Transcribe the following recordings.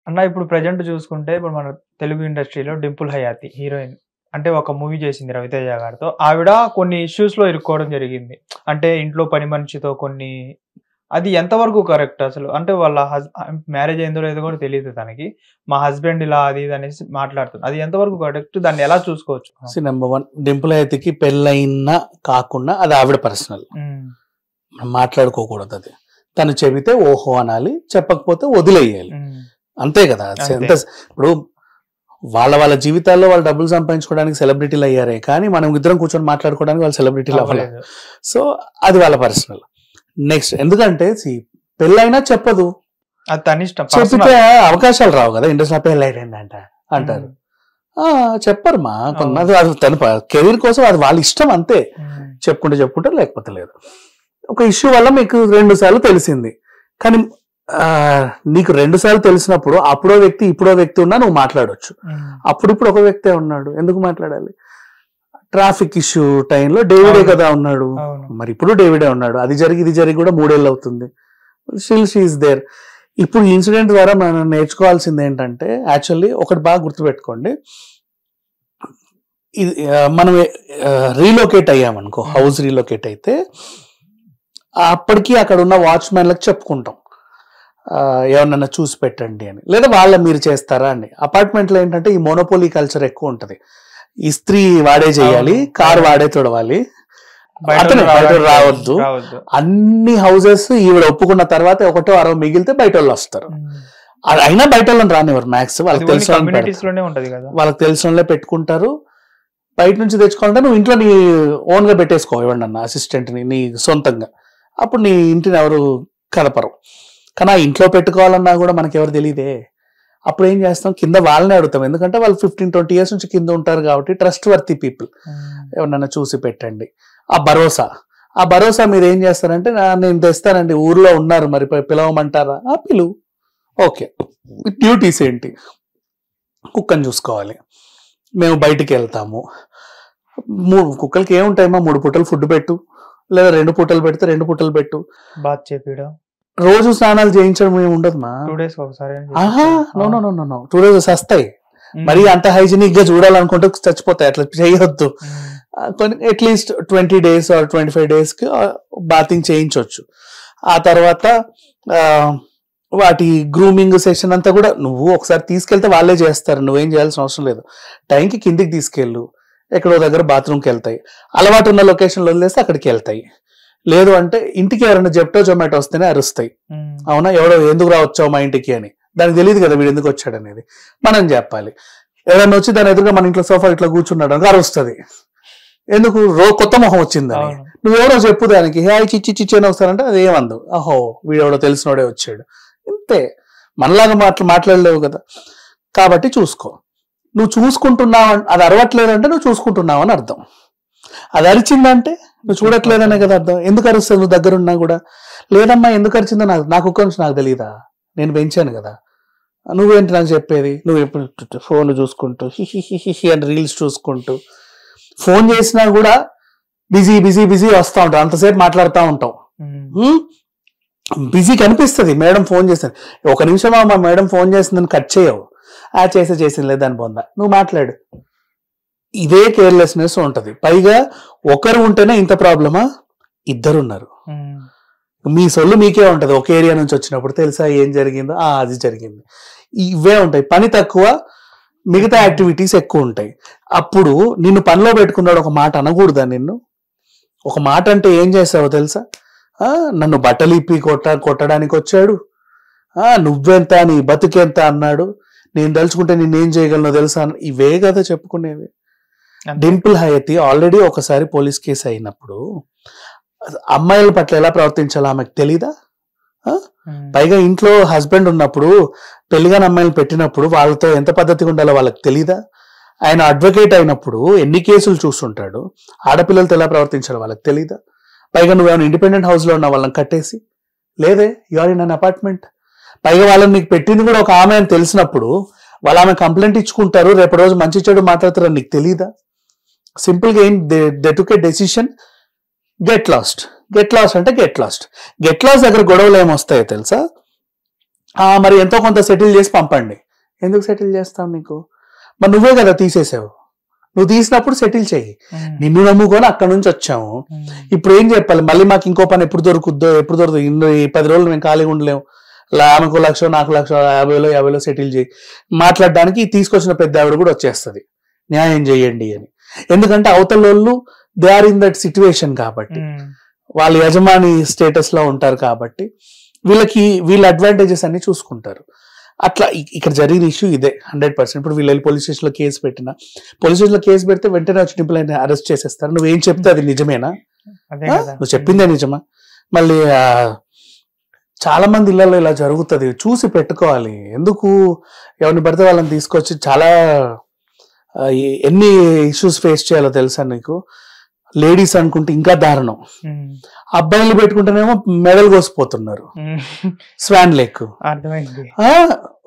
అన్న ఇప్పుడు ప్రెజెంట్ చూసుకుంటే ఇప్పుడు మన తెలుగు ఇండస్ట్రీలో 'డింపుల్ హయాతి' హీరోయిన్. అంటే ఒక మూవీ చేసింది 'రవితేజ' గారితో. ఆవిడ కొన్ని ఇష్యూస్‌లో ఇరుక్కోవడం జరిగింది. అంటే ఇంట్లో పని మనిషితో కొన్ని అది ఎంతవరకు కరెక్ట్ అసలు? అంటే వాళ్ళ మ్యారేజ్ అయిందో లేదో కూడా తెలీదు తనకి. మా హస్బెండ్ ఇలా అది ఇది అనేసి మాట్లాడుతుంది. అది ఎంతవరకు కరెక్ట్? దాన్ని ఎలా చూసుకోవచ్చు? నెంబర్ 1 డింపుల్ హయాతికి పెళ్ళైనా కాకుండా అది ఆవిడ పర్సనల్. మాట్లాడుకోకూడదు. అది తను చెబితే ఓహో అనాలి, చెప్పకపోతే వదిలేయాలి. అంతే కదా. ఇప్పుడు వాళ్ళ జీవితాల్లో వాళ్ళు డబ్బులు సంపాదించుకోవడానికి సెలబ్రిటీలు అయ్యారే కానీ మనం ఇద్దరం కూర్చొని మాట్లాడుకోవడానికి వాళ్ళు సెలబ్రిటీలు అవ్వలేదు. సో అది వాళ్ళ పర్సనల్. నెక్స్ట్ ఎందుకంటే పెళ్ళైనా చెప్పదు, అది తన ఇష్టం. చెప్పితే అవకాశాలు రావు కదా. ఇండస్ట్రీ పెళ్ళైందంట అంటారు, చెప్పరు మా కొన్నది. అది తన కెరీర్ కోసం అది వాళ్ళ ఇష్టం అంతే. చెప్పుకుంటారు లేకపోతే లేదు. ఒక ఇష్యూ వల్ల మీకు 2 సార్లు తెలిసింది, కానీ నీకు 2 సార్లు తెలిసినప్పుడు అప్పుడో వ్యక్తి ఇప్పుడో వ్యక్తి ఉన్నా నువ్వు మాట్లాడవచ్చు. అప్పుడిప్పుడు ఒక వ్యక్తే ఉన్నాడు, ఎందుకు మాట్లాడాలి? ట్రాఫిక్ ఇష్యూ టైంలో డేవిడే కదా ఉన్నాడు, మరి ఇప్పుడు డేవిడే ఉన్నాడు. అది జరిగి ఇది జరిగి కూడా 3 ఏళ్ళు అవుతుంది. Still she is there. ఇప్పుడు ఈ ఇన్సిడెంట్ ద్వారా మనం నేర్చుకోవాల్సింది ఏంటంటే, యాక్చువల్లీ ఒకటి బాగా గుర్తుపెట్టుకోండి, మనం రీలొకేట్ అయ్యామనుకో, హౌస్ రీలొకేట్ అయితే అప్పటికి అక్కడ ఉన్న వాచ్మెన్లకు చెప్పుకుంటాం ఎవరన్నా చూసి పెట్టండి అని, లేదా వాళ్ళ మీరు చేస్తారా అని. అపార్ట్మెంట్లో ఏంటంటే ఈ మోనోపోలీ కల్చర్ ఎక్కువ ఉంటుంది. ఇస్త్రీ వాడే చేయాలి, కార్ వాడే తొడవాలి, అతను రావద్దు. అన్ని హౌసెస్ ఈవిడ ఒప్పుకున్న తర్వాత 1-6 మిగిలితే బయట వాళ్ళు వస్తారు. అయినా బయట వాళ్ళని రానివ్వరు మ్యాక్స్. వాళ్ళకి తెలిసిన వాళ్ళే పెట్టుకుంటారు. బయట నుంచి తెచ్చుకోవాలంటే నువ్వు ఇంట్లో నీ ఓన్ గా పెట్టేసుకో, ఇవ్వండి అన్న అసిస్టెంట్ ని నీ సొంతంగా. అప్పుడు నీ ఇంటిని ఎవరు కలపరు. కానీ ఆ ఇంట్లో పెట్టుకోవాలన్నా కూడా మనకి ఎవరు తెలియదే. అప్పుడు ఏం చేస్తాం, కింద వాళ్ళని అడుగుతాం. ఎందుకంటే వాళ్ళు 15-20 years నుంచి కింద ఉంటారు కాబట్టి ట్రస్ట్ వర్తీ పీపుల్. ఎవరన్నా చూసి పెట్టండి. ఆ భరోసా మీరు ఏం చేస్తారంటే, నేను తెస్తానండి, ఊర్లో ఉన్నారు, మరి పిలవమంటారా? పిలువు. ఓకే, డ్యూటీస్ ఏంటి? కుక్కని చూసుకోవాలి, మేము బయటికి వెళ్తాము. కుక్కలకి ఏముంటాయమ్మా, 3 పూటలు ఫుడ్ పెట్టు, లేదా 2 పూటలు పెడితే 2 పూటలు పెట్టు. బాత్ చేపియడం, రోజు స్నానాలు చేయించడం ఏమి ఉండదు మా. 2 days ఒకసారి. నో 2 days వస్తాయి. మరి అంత హైజీనిక్ గా చూడాలనుకుంటే చచ్చిపోతాయి, అట్లా చేయొద్దు. అట్లీస్ట్ 20 days or 25 days కి బాతింగ్ చేయించవచ్చు. ఆ తర్వాత వాటి గ్రూమింగ్ సెషన్ అంతా కూడా నువ్వు ఒకసారి తీసుకెళ్తే వాళ్ళే చేస్తారు, నువ్వేం చేయాల్సిన అవసరం లేదు. టైంకి కిందికి తీసుకెళ్ళు, ఎక్కడో దగ్గర బాత్రూమ్కి వెళ్తాయి. అలవాటు ఉన్న లొకేషన్లో వదిలేస్తే అక్కడికి వెళ్తాయి. లేదు అంటే ఇంటికి ఎవరైనా జెప్టో జొమాటో వస్తేనే అరుస్తాయి. అవునా, ఎవడో ఎందుకు రావచ్చావు మా ఇంటికి అని. దానికి తెలియదు కదా వీడు ఎందుకు వచ్చాడు అనేది, మనం చెప్పాలి. ఎవరైనా వచ్చి దాని ఎదురుగా మన ఇంట్లో సోఫా ఇట్లా కూర్చున్నాడు అని అరుస్తుంది, ఎందుకు? కొత్త మొహం వచ్చిందని. నువ్వెవరో చెప్పు దానికి, హాయ్ చిచ్చి అని వస్తానంటే అది ఏమందు, అహో వీడెవడో తెలిసినోడే వచ్చాడు. ఇంతే, మనలాగా మాట్లాడలేవు కదా. కాబట్టి చూసుకో. నువ్వు చూసుకుంటున్నావు, అది అరవట్లేదంటే నువ్వు చూసుకుంటున్నావు అని అర్థం. అది అరిచిందంటే నువ్వు చూడట్లేదనే కదా అర్థం. ఎందుకు అరుస్తావు నువ్వు దగ్గరున్నా కూడా? లేదమ్మా ఎందుకు అరిచిందో నాకు ఒక్క నుంచి నాకు తెలియదా, నేను పెంచాను కదా. నువ్వేంటి నాకు చెప్పేది? నువ్వు ఎప్పుడు ఫోన్ చూసుకుంటూ హిహి అని రీల్స్ చూసుకుంటూ, ఫోన్ చేసినా కూడా బిజీ బిజీ బిజీ వస్తూ ఉంటావు, అంతసేపు మాట్లాడుతూ ఉంటావు. బిజీ కనిపిస్తుంది మేడం ఫోన్ చేస్తుంది. 1 నిమిషం మా మేడం ఫోన్ చేసిందని కట్ చేయవు, చేసింది లేదు దాని పొందా, నువ్వు మాట్లాడు. ఇదే కేర్లెస్నెస్ ఉంటది. పైగా ఒకరు ఉంటేనే ఇంత ప్రాబ్లమా, 2 ఉన్నారు, మీ సొల్లు మీకే ఉంటది. ఒక ఏరియా నుంచి వచ్చినప్పుడు తెలుసా ఏం జరిగిందో, అది జరిగింది. ఇవే ఉంటాయి. పని తక్కువ, మిగతా యాక్టివిటీస్ ఎక్కువ ఉంటాయి. అప్పుడు నిన్ను పనిలో పెట్టుకున్నాడు, ఒక మాట అనకూడదా? నిన్ను ఒక మాట అంటే ఏం చేసావో తెలుసా? నన్ను బట్టలు ఇప్పి కొట్టడానికి వచ్చాడు, నువ్వెంత నీ బతుకెంత అన్నాడు, నేను తలుచుకుంటే నిన్నేం చేయగలను తెలుసా? ఇవే కదా చెప్పుకునేవి. డింపుల్ హయాతి ఆల్రెడీ ఒకసారి పోలీస్ కేసు అయినప్పుడు అమ్మాయిల పట్ల ఎలా ప్రవర్తించాలో ఆమెకు తెలీదా? పైగా ఇంట్లో హస్బెండ్ ఉన్నప్పుడు, పెళ్లిగాని అమ్మాయిలు పెట్టినప్పుడు వాళ్ళతో ఎంత పద్ధతిగా ఉండాలో వాళ్ళకి తెలీదా? ఆయన అడ్వకేట్ అయినప్పుడు ఎన్ని కేసులు చూస్తుంటాడు, ఆడపిల్లలతో ఎలా ప్రవర్తించాలో వాళ్ళకి తెలీదా? పైగా నువ్వేమైనా ఇండిపెండెంట్ హౌస్ లో ఉన్న వాళ్ళని కట్టేసి, లేదే యూఆర్ ఇన్ అన్ అపార్ట్మెంట్. పైగా వాళ్ళని నీకు పెట్టింది కూడా ఒక ఆమె అని తెలిసినప్పుడు వాళ్ళు ఆమె కంప్లైంట్ ఇచ్చుకుంటారు, రేపటి రోజు మంచి చెడు మాట్లాడతారని నీకు తెలీదా? సింపుల్ గా they took A decision, get lost అంటే గెట్ లాస్ట్ దగ్గర గొడవలు ఏమొస్తాయో తెలుసా? మరి ఎంతో కొంత సెటిల్ చేసి పంపండి. ఎందుకు సెటిల్ చేస్తావు నీకు? మరి నువ్వే కదా తీసేసావు. నువ్వు తీసినప్పుడు సెటిల్ చెయ్యి. నిన్ను నమ్ముకొని అక్కడ నుంచి వచ్చాము. ఇప్పుడు ఏం చెప్పాలి? మళ్ళీ మాకు ఇంకో పని ఎప్పుడు దొరుకుద్దో, ఎప్పుడు దొరుకుతుంది? 10 రోజులు మేము ఖాళీగా ఉండలేము. ఆమెకు 1,00,000 నాకు 1,50,000 50,000 సెటిల్ చేయి. మాట్లాడడానికి తీసుకొచ్చిన పెద్ద ఆవిడ కూడా వచ్చేస్తుంది, న్యాయం చేయండి అని. ఎందుకంటే అవతల వాళ్ళు they are in that situation కాబట్టి, వాళ్ళ యజమాని స్టేటస్ లో ఉంటారు కాబట్టి వీళ్ళ అడ్వాంటేజెస్ అన్ని చూసుకుంటారు. అట్లా ఇక్కడ జరిగిన ఇష్యూ ఇదే 100%. ఇప్పుడు వీళ్ళు పోలీస్ స్టేషన్ లో కేసు పెట్టినా, పోలీస్ స్టేషన్ లో కేసు పెడితే వెంటనే వచ్చి డింపుల్ అయినా అరెస్ట్ చేసేస్తారు. నువ్వేం చెప్తే అది నిజమేనా? నువ్వు చెప్పిందే నిజమా? మళ్ళీ చాలా మంది ఇళ్లలో ఇలా జరుగుతుంది, చూసి పెట్టుకోవాలి. ఎందుకు ఎవరిని పడితే వాళ్ళని తీసుకొచ్చి చాలా ఎన్ని ఇష్యూస్ ఫేస్ చేయాలో తెలుసా నీకు? లేడీస్ అనుకుంటే ఇంకా దారుణం, అబ్బాయిలు పెట్టుకుంటేనేమో మెడల్ కోసిపోతున్నారు. స్వాన్ లేక్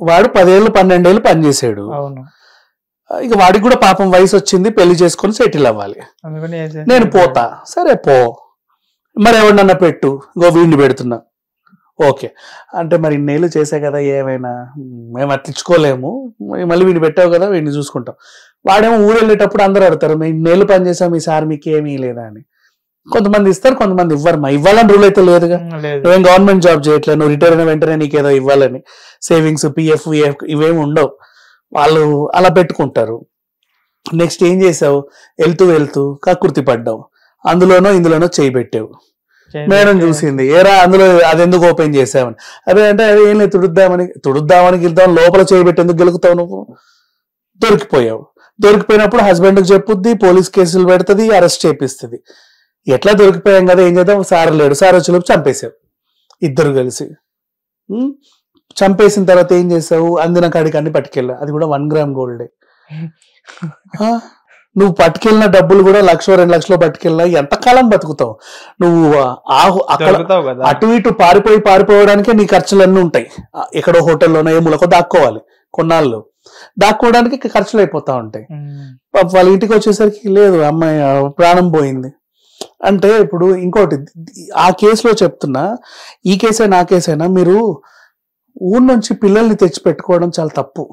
వాడు 10 ఏళ్ళు 12 ఏళ్ళు పనిచేసాడు. ఇక వాడికి కూడా పాపం వయసు వచ్చింది, పెళ్లి చేసుకొని సెటిల్ అవ్వాలి. నేను పోతా, సరే పో, మరి ఎవరినన్నా పెట్టు, ఇంకో వీడిని పెడుతున్నా. ఓకే అంటే మరి ఇన్నేళ్ళు చేసే కదా, ఏమైనా మేము అట్లించుకోలేము, మళ్ళీ వీడిని పెట్టావు కదా వీడిని చూసుకుంటాం. వాడేమో ఊరు వెళ్ళేటప్పుడు అందరూ అడతారు, మేము ఇన్నేళ్ళు పని చేసాం ఈసారి మీకు ఏమీ లేదా అని. కొంతమంది ఇస్తారు, కొంతమంది ఇవ్వరు. ఇవ్వాలని రూల్ అయితే లేదుగా. నువ్వేం గవర్నమెంట్ జాబ్ చేయట్లేదు, నువ్వు రిటైర్ అయిన వెంటనే నీకేదో ఇవ్వాలని సేవింగ్స్ పిఎఫ్ ఇవేమి ఉండవు. వాళ్ళు అలా పెట్టుకుంటారు. నెక్స్ట్ ఏం చేసావు? వెళ్తూ కక్కుర్తి పడ్డావు, ఇందులోనో చేయి పెట్టావు. మేడం చూసింది, ఏరా అందులో అది ఎందుకు ఓపెన్ చేసావని. అదే అంటే అది ఏం లేదు, తుడుద్దామని గెలుద్దామని లోపల చేయబెట్టి ఎందుకు గెలుగుతావు నువ్వు? దొరికిపోయావు. దొరికిపోయినప్పుడు హస్బెండ్కి చెప్పుద్ది, పోలీస్ కేసులు పెడుతుంది, అరెస్ట్ చేపిస్తుంది. ఎట్లా దొరికిపోయాం కదా, ఏం చేద్దాం, సార్ లేడు, సార్ వచ్చేలోపు చంపేశావు ఇద్దరు కలిసి. చంపేసిన తర్వాత ఏం చేసావు? అందిన కాడికి అన్ని పట్టుకెళ్ళా, అది కూడా 1 గ్రామ్ గోల్డే. నువ్వు పట్టుకెళ్ళిన డబ్బులు కూడా 1,00,000 2 లక్షలు పట్టుకెళ్ళినా ఎంతకాలం బతుకుతావు నువ్వు? అటు ఇటు పారిపోవడానికే నీ ఖర్చులన్నీ ఉంటాయి. ఎక్కడో హోటల్లోనో ఏ మూలకో దాక్కోవాలి, కొన్నాళ్ళు దాక్కోవడానికి ఖర్చులు అయిపోతా ఉంటాయి. వాళ్ళ ఇంటికి వచ్చేసరికి లేదు, అమ్మాయి ప్రాణం పోయింది అంటే. ఇప్పుడు ఇంకోటి, ఆ కేసులో చెప్తున్నా, ఈ కేసైనా ఆ కేసైనా, మీరు ఊరు నుంచి పిల్లల్ని తెచ్చి పెట్టుకోవడం చాలా తప్పు.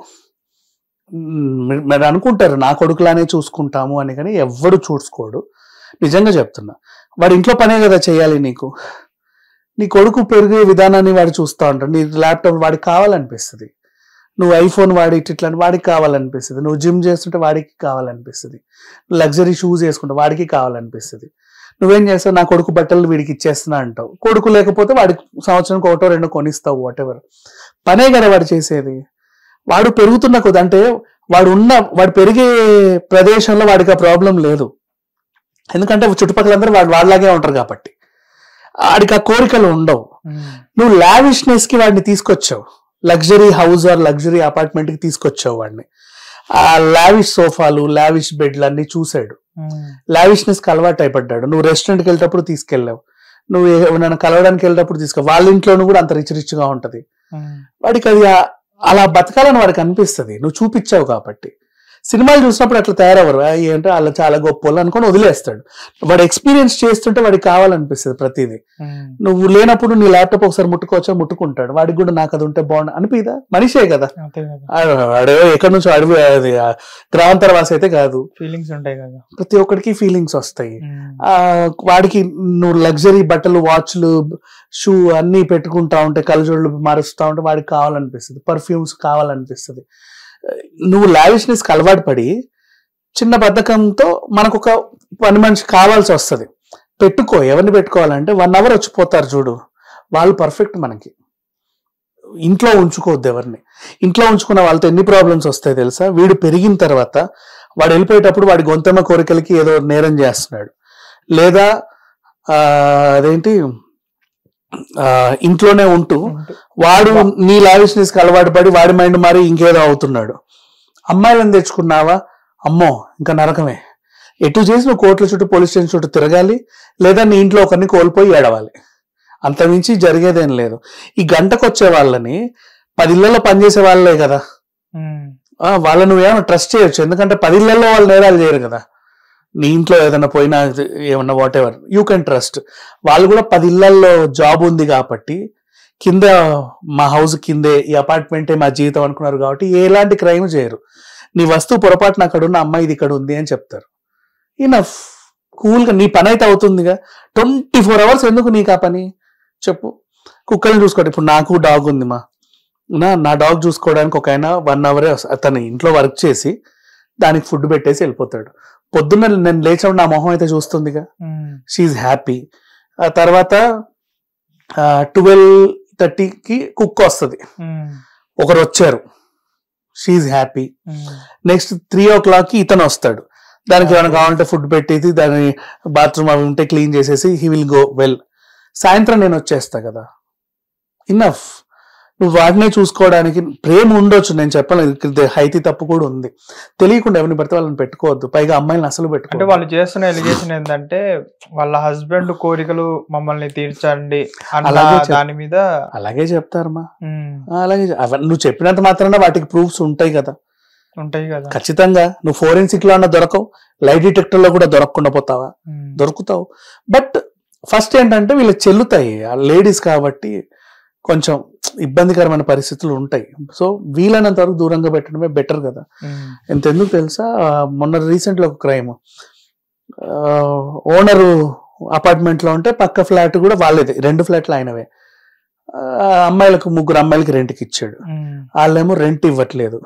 మీరు అనుకుంటారు నా కొడుకులానే చూసుకుంటాము అని, కానీ ఎవ్వడు చూసుకోడు. నిజంగా చెప్తున్నా, వాడి ఇంట్లో పనే కదా చేయాలి నీకు. నీ కొడుకు పెరిగే విధానాన్ని వాడు చూస్తూ ఉంటాడు. నీ ల్యాప్టాప్ వాడికి కావాలనిపిస్తుంది, నువ్వు ఐఫోన్ వాడి ఇట్లా వాడికి కావాలనిపిస్తుంది, నువ్వు జిమ్ చేస్తుంటే వాడికి కావాలనిపిస్తుంది, లగ్జరీ షూస్ వేసుకుంటే వాడికి కావాలనిపిస్తుంది. నువ్వేం చేస్తావు? నా కొడుకు బట్టలు వీడికి ఇచ్చేస్తున్నా అంటావు. కొడుకు లేకపోతే వాడికి సంవత్సరానికి 1-2 కొనిస్తావు, వాటెవర్. పనే కదా వాడు చేసేది. వాడు పెరుగుతున్న కొద్ది, అంటే వాడు పెరిగే ప్రదేశంలో వాడికి ఆ ప్రాబ్లం లేదు, ఎందుకంటే చుట్టుపక్కలందరూ వాడిలాగే ఉంటారు కాబట్టి వాడికి ఆ కోరికలు ఉండవు. నువ్వు లావిష్నెస్ కి వాడిని తీసుకొచ్చావు, luxury house or luxury apartment కి తీసుకొచ్చావు వాడిని. ఆ లావిష్ సోఫాలు, లావిష్ బెడ్లు అన్ని చూసాడు, లావిష్నెస్ కి అలవాటు అయిపడ్డాడు. నువ్వు రెస్టారెంట్కి వెళ్ళేటప్పుడు తీసుకెళ్ళావు, నువ్వు నన్ను కలవడానికి వెళ్ళేటప్పుడు తీసుకెళ్ళావు. వాళ్ళ ఇంట్లోనూ కూడా అంత రిచ్ గా ఉంటది. వాడికి అది అలా బతకాలని వాడికి అనిపిస్తుంది, నువ్వు చూపించావు కాబట్టి. సినిమాలు చూసినప్పుడు అట్లా తయారవ్వరు, ఏంటంటే వాళ్ళు చాలా గొప్ప వాళ్ళు అనుకుని వదిలేస్తాడు. వాడు ఎక్స్పీరియన్స్ చేస్తుంటే వాడికి కావాలనిపిస్తుంది ప్రతిదీ. నువ్వు లేనప్పుడు నీ ల్యాప్టాప్ ఒకసారి ముట్టుకుంటాడు, వాడికి కూడా నాకు అది ఉంటే బాగుండు అనిపిదా? మనిషే కదా, వాడు ఎక్కడి నుంచో అడవి గ్రామాంతరవాసి అయితే కాదు, ఫీలింగ్స్ ఉంటాయి కదా, ప్రతి ఒక్కడికి ఫీలింగ్స్ వస్తాయి. వాడికి నువ్వు లగ్జరీ బట్టలు, వాచ్లు, షూ అన్ని పెట్టుకుంటా ఉంటే, కళ్ళజోళ్ళు మారుస్తూ ఉంటే వాడికి కావాలనిపిస్తుంది, పర్ఫ్యూమ్స్ కావాలనిపిస్తుంది. నువ్వు లావిష్నెస్ కి అలవాటు పడి చిన్న బద్ధకంతో మనకు ఒక పని మనిషి కావాల్సి వస్తుంది. పెట్టుకో, ఎవరిని పెట్టుకోవాలంటే 1 hour వచ్చిపోతారు చూడు, వాళ్ళు పర్ఫెక్ట్. మనకి ఇంట్లో ఉంచుకోవద్దు ఎవరిని. ఇంట్లో ఉంచుకున్న వాళ్ళతో ఎన్ని ప్రాబ్లమ్స్ వస్తాయి తెలుసా? వీడు పెరిగిన తర్వాత వాడు వెళ్ళిపోయేటప్పుడు వాడి గొంతెమ్మ కోరికలకి ఏదో నేరం చేస్తున్నాడు, లేదా అదేంటి ఇంట్లోనే ఉంటూ వాడు నీ లావిష్నెస్ కి అలవాటు పడి వాడి మైండ్ మారి ఇంకేదో అవుతున్నాడు. అమ్మాయిలను తెచ్చుకున్నావా, అమ్మో ఇంకా నరకమే. ఎటు చేసి నువ్వు కోర్టుల చుట్టూ, పోలీస్ స్టేషన్ చుట్టూ తిరగాలి, లేదా నీ ఇంట్లో ఒకరిని కోల్పోయి ఏడవాలి. అంతమించి జరిగేదేం లేదు. ఈ గంటకు వచ్చే వాళ్ళని 10 ఇళ్లలో పనిచేసే వాళ్ళే కదా, వాళ్ళని నువ్వేమో ట్రస్ట్ చేయొచ్చు, ఎందుకంటే 10 ఇళ్లలో వాళ్ళు నేరాలు చేయరు కదా. నీ ఇంట్లో ఏదైనా పోయినా ఏమన్నా what ever you can trust. వాళ్ళు కూడా 10 ఇళ్లలో జాబ్ ఉంది కాబట్టి కింద మా హౌస్ కిందే, ఈ అపార్ట్మెంటే మా జీవితం అనుకున్నారు కాబట్టి ఎలాంటి క్రైమ్ చేయరు. నీ వస్తువు పొరపాటున అక్కడ ఉన్న అమ్మాయి ఇది ఇక్కడ ఉంది అని చెప్తారు. ఇనఫ్, కూల్గా నీ పని అయితే అవుతుందిగా. 24 hours ఎందుకు నీకు ఆ పని చెప్పు. కుక్కల్ని చూసుకోండి. ఇప్పుడు నాకు డాగ్ ఉంది నా డాగ్ చూసుకోవడానికి ఒక ఆయన 1 hour అతను ఇంట్లో వర్క్ చేసి దానికి ఫుడ్ పెట్టేసి వెళ్ళిపోతాడు. పొద్దున్న నేను లేచినప్పుడు నా మొహం అయితే చూస్తుందిగా, షీఈ్ హ్యాపీ. ఆ తర్వాత 12:30కి కుక్క వస్తుంది, ఒకరు వచ్చారు, షీఈ్ హ్యాపీ. నెక్స్ట్ 3 o'clockకి ఇతను వస్తాడు, దానికి ఏమైనా కావాలంటే ఫుడ్ పెట్టేసి దాని బాత్రూమ్ అవి ఉంటే క్లీన్ చేసేసి హీ విల్ గో వెల్. సాయంత్రం నేను వచ్చేస్తా కదా, ఇనఫ్. నువ్వు వాటినే చూసుకోవడానికి ప్రేమ ఉండొచ్చు, నేను చెప్పలేదు, హైతి తప్పు కూడా ఉంది. తెలియకుండా ఎవరిని పడితే వాళ్ళని పెట్టుకోవద్దు, పైగా అమ్మాయిని అసలు పెట్టుకో. అంటే వాళ్ళు చేస్తున్న ఎలిగేషన్ ఏంటంటే వాళ్ళ హస్బెండ్ కోరికలు మమ్మల్ని తీర్చండి దాని మీద అలాగే చెప్తారమ్మా. అలాగే నువ్వు చెప్పినంత మాత్రాన వాటికి ప్రూఫ్స్ ఉంటాయి కదా. ఖచ్చితంగా. నువ్వు ఫోరెన్సిక్ లో అన్న దొరకవు, లై డిటెక్టర్ లో కూడా దొరకకుండా పోతావా? దొరుకుతావు. బట్ ఫస్ట్ ఏంటంటే వీళ్ళకి చెల్లుతాయి, లేడీస్ కాబట్టి కొంచెం ఇబ్బందికరమైన పరిస్థితులు ఉంటాయి. సో వీలైనంత వరకు దూరంగా పెట్టడమే బెటర్ కదా. ఎంతెందుకు తెలుసా, మొన్న రీసెంట్ లో ఒక క్రైమ్, ఓనరు అపార్ట్మెంట్ లో ఉంటే పక్క ఫ్లాట్ కూడా వాళ్ళేదే, 2 ఫ్లాట్లు ఆయనవే. అమ్మాయిలకు 3 అమ్మాయిలకి రెంట్కి ఇచ్చాడు, వాళ్ళేమో రెంట్ ఇవ్వట్లేదు.